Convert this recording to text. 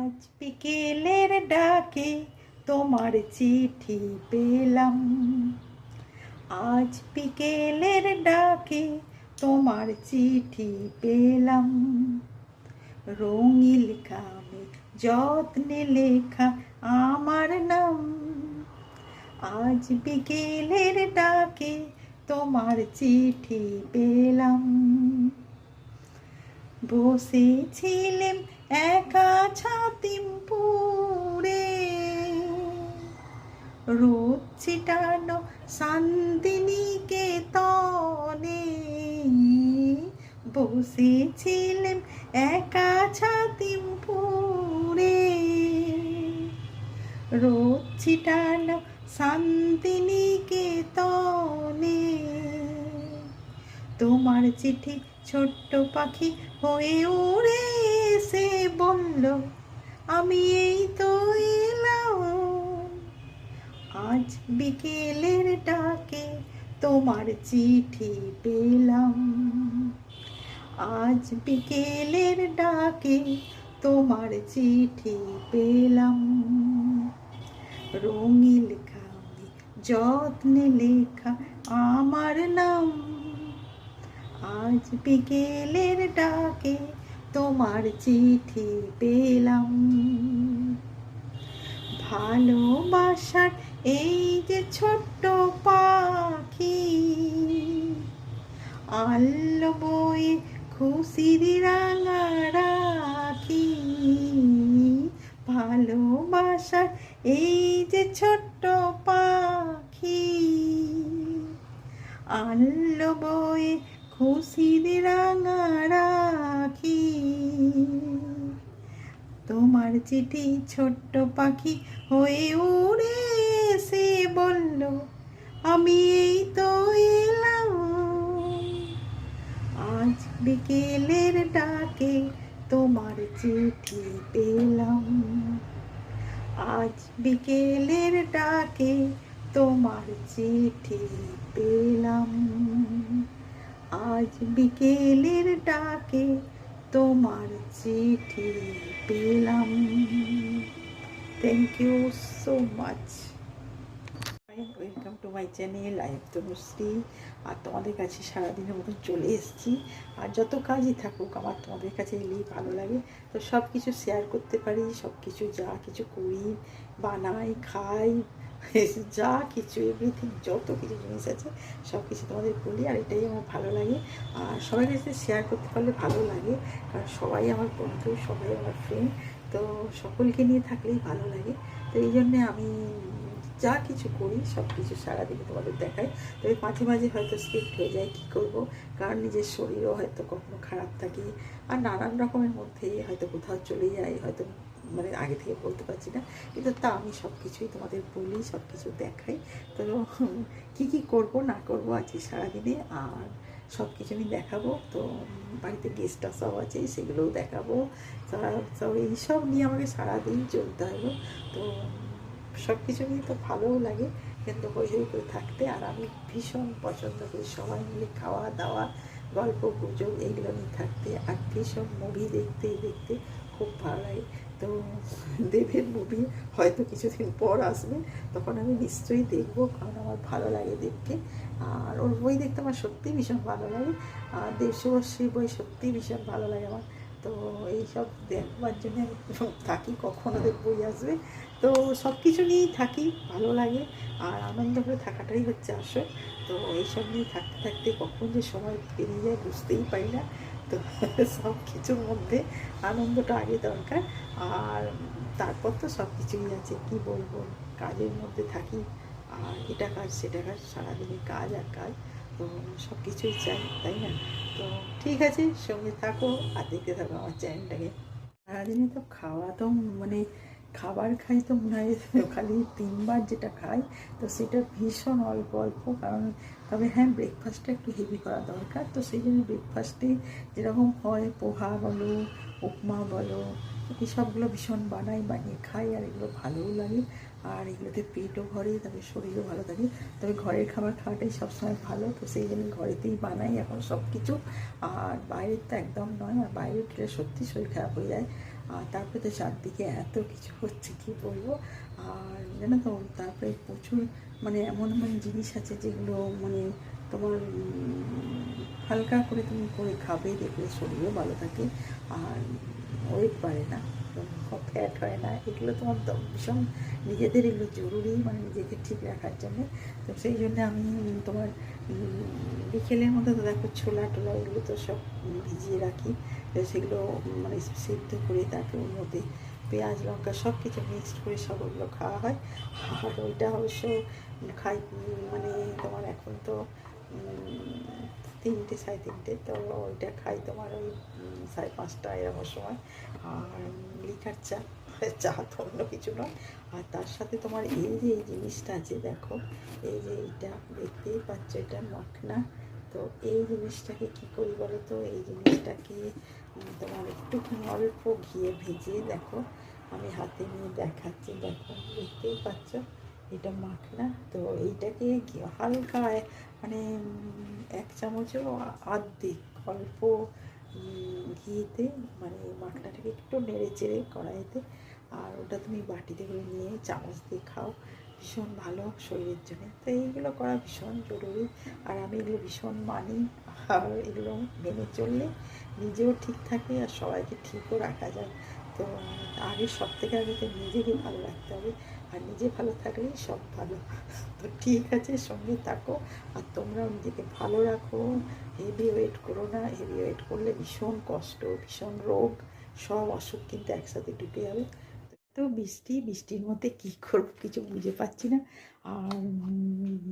আজ বিকেলের ডাকে তোমার চিঠি পেলাম। আজ বিকেলের ডাকে তোমার চিঠি পেলাম। রঙিল খামে যত্নে লেখা আমার নাম। আজ বিকেলের ডাকে তোমার চিঠি পেলাম। বসেছিলেম একা ছাতিম পুরে, রোদ ছিটানো শান্তিনিকেতনে। বসেছিলেম একা ছাতিম পুরে, রোদ ছিটানো শান্তিনিকেতনে। তোমার চিঠি ছোট্ট পাখি হয়ে উড়ে এসে বলল, আমি এই তো এলাম। আজ বিকেলের ডাকে তোমার চিঠি পেলাম। আজ বিকেলের ডাকে তোমার চিঠি পেলাম। রঙিল খামে যত্নে লেখা আমার নাম। আজ বিকেলের ডাকে তোমার চিঠি পেলাম। ভালোবাসার এই যে ছোট্ট পাখি, আলো বয়ে খুশির রাঙা রাখি। ভালোবাসার এই যে ছোট্ট পাখি, আলো বয়ে খুশির রাঙা রাখি। তোমার চিঠি ছোট্ট পাখি হয়ে উড়ে এসে বলল, আমি এই তো এলাম। আজ বিকেলের ডাকে তোমার চিঠি পেলাম। আজ বিকেলের ডাকে তোমার চিঠি পেলাম। আজ বিকেলের ডাকে তোমার চিঠি পেলাম। Thank you so much. Welcome to my channel, I am Tanushree. আর তোমাদের কাছে সারাদিনের মতন চলে এসেছি। আর যত কাজই থাকুক, আমার তোমাদের কাছে এলেই ভালো লাগে। তো সব কিছু শেয়ার করতে পারি, সব কিছু যা কিছু করি, বানাই, খাই, যা কিছু এভরিথিং, যত কিছু জিনিস আছে সব কিছু তোমাদের বলি। আর এটাই আমার ভালো লাগে। আর সবাই কাছে শেয়ার করতে পারলে ভালো লাগে, কারণ সবাই আমার বন্ধু, সবাই আমার ফ্রেন্ড। তো সকলকে নিয়ে থাকলেই ভালো লাগে। তো এই জন্যে আমি যা কিছু করি সব কিছু সারাদিনে তোমাদের দেখাই। তবে মাঝে মাঝে হয়তো স্কিপ্ট হয়ে যায়, কী করবো, কারণ নিজের শরীরও হয়তো কখনো খারাপ থাকে। আর নানান রকমের মধ্যে হয়তো কোথাও চলে যায়, হয়তো মানে আগে থেকে বলতে পারছি না, কিন্তু তা আমি সব কিছুই তোমাদের বলি, সব কিছু দেখাই। তো কী কী করবো না করবো আজকে সারাদিনে, আর সব কিছু আমি দেখাবো। তো বাড়িতে গেস্ট আসাও আছে, সেগুলোও দেখাবো। তো এইসব নিয়ে আমাকে সারাদিন চলতে হবে। তো সব কিছু নিয়ে তো ভালোও লাগে, কিন্তু হই হই করে থাকতে। আর আমি ভীষণ পছন্দ করি সবাই মিলে খাওয়া দাওয়া, গল্প গুজব এইগুলো নিয়ে থাকতে। আর ভীষণ মুভি দেখতে দেখতে খুব ভালো লাগে। তো দেবের মুভি হয়তো কিছুদিন পর আসবে, তখন আমি নিশ্চয়ই দেখবো, কারণ আমার ভালো লাগে দেবকে। আর ওর বই দেখতে আমার সত্যিই ভীষণ ভালো লাগে। আর দেব শুভশ্রীর বই সত্যিই ভীষণ ভালো লাগে আমার। তো এইসব দেখবার জন্য আমি থাকি, কখন ওদের বই আসবে। তো সব কিছু নিয়েই থাকি, ভালো লাগে। আর আনন্দ করে থাকাটাই হচ্ছে আসল। তো এইসব নিয়ে থাকতে থাকতে কখন যে সময় পেরিয়ে যায় বুঝতেই পারি না। তো সব কিছুর মধ্যে আনন্দটা আগে দরকার। আর তারপর তো সব কিছুই আছে, কি বলবো, কাজের মধ্যে থাকি। আর এটা কাজ সেটা কাজ, সারাদিনে কাজ আর কাজ। তো সব কিছুই চাই, তাই না? তো ঠিক আছে, সঙ্গে থাকো আর দেখতে থাকো আমার চ্যানেলটাকে। সারাদিনে তো খাওয়া তো মানে খাবার খাই তো মনে হয় খালি 3বার যেটা খাই, তো সেটা ভীষণ অল্প অল্প। কারণ তবে হ্যাঁ, ব্রেকফাস্টটা একটু হেভি করা দরকার। তো সেই জন্য ব্রেকফাস্টে যেরকম হয়, পোহা বলো, উপমা বলো, এই সবগুলো ভীষণ বানিয়ে খাই। আর এগুলো ভালোও লাগে, আর এগুলোতে পেটও ভরে, তবে শরীরও ভালো থাকে। তবে ঘরের খাবার খাওয়াটাই সবসময় ভালো। তো সেই জন্য ঘরেতেই বানাই এখন সব কিছু। আর বাইরের তো একদম নয়, আর বাইরে খেলে সত্যি শরীর খারাপ হয়ে যায়। আর তারপরে তো চারদিকে এত কিছু হচ্ছে কি বলবো। আর জানো তো তারপরে প্রচুর মানে এমন এমন জিনিস আছে যেগুলো মানে তোমার হালকা করে তুমি করে খাবে, দেখবে শরীরও ভালো থাকে আর ওয়েট বাড়ে না, ফ্যাট হয় না। এগুলো তোমার ভীষণ নিজেদের এগুলো জরুরি, মানে নিজেকে ঠিক রাখার জন্য। তো সেই জন্য আমি তোমার বিকেলের মধ্যে তো দেখো ছোলা টোলা এগুলো তো সব ভিজিয়ে রাখি। তো সেগুলো মানে সিদ্ধ করে তারপরে ওর মধ্যে পেঁয়াজ লঙ্কা সব কিছু মিক্সড করে সব ওগুলো খাওয়া হয়। আর ওইটা অবশ্য খাই মানে তোমার এখন তো 3টে 3:30, তো ওইটা খাই তোমার ওই 5:30 এরকম সময়। আর লিকার চা, চা তো অন্য কিছু নয়। আর তার সাথে তোমার এই যে এই জিনিসটা আছে দেখো, এই যে এইটা দেখতেই পাচ্ছ, এটা মাখনা। তো এই জিনিসটাকে কী করি বলো তো, এই জিনিসটাকে তোমার একটুখানি অল্প ঘিয়ে ভেজে দেখো, আমি হাতে নিয়ে দেখাচ্ছি, দেখো দেখতেই পাচ্ছ এটা মাখনা। তো এইটাকে হালকা মানে 1 চামচও অর্ধেক অল্প ঘিতে মানে মাখনাটাকে একটু নেড়ে চেড়ে কড়াইতে, আর ওটা তুমি বাটিতে করে নিয়ে চামচ দিয়ে খাও, ভীষণ ভালো শরীরের জন্য। তো এইগুলো করা ভীষণ জরুরি, আর আমি এগুলো ভীষণ মানি। আর এগুলো মেনে চললে নিজেও ঠিক থাকে আর সবাইকে ঠিকও রাখা যায়। তো আগে সব থেকে আগে তো নিজেকে ভালো রাখতে হবে, আর নিজে ভালো থাকলেই সব ভালো। তো ঠিক আছে, সঙ্গে থাকো, আর তোমরাও নিজেকে ভালো রাখো। হেভি ওয়েট করো না, হেভি ওয়েট করলে ভীষণ কষ্ট, ভীষণ রোগ, সব অসুখ কিন্তু একসাথে ঢুকে যাবে। তো বৃষ্টির মধ্যে কী করবো কিছু বুঝে পাচ্ছি না। আর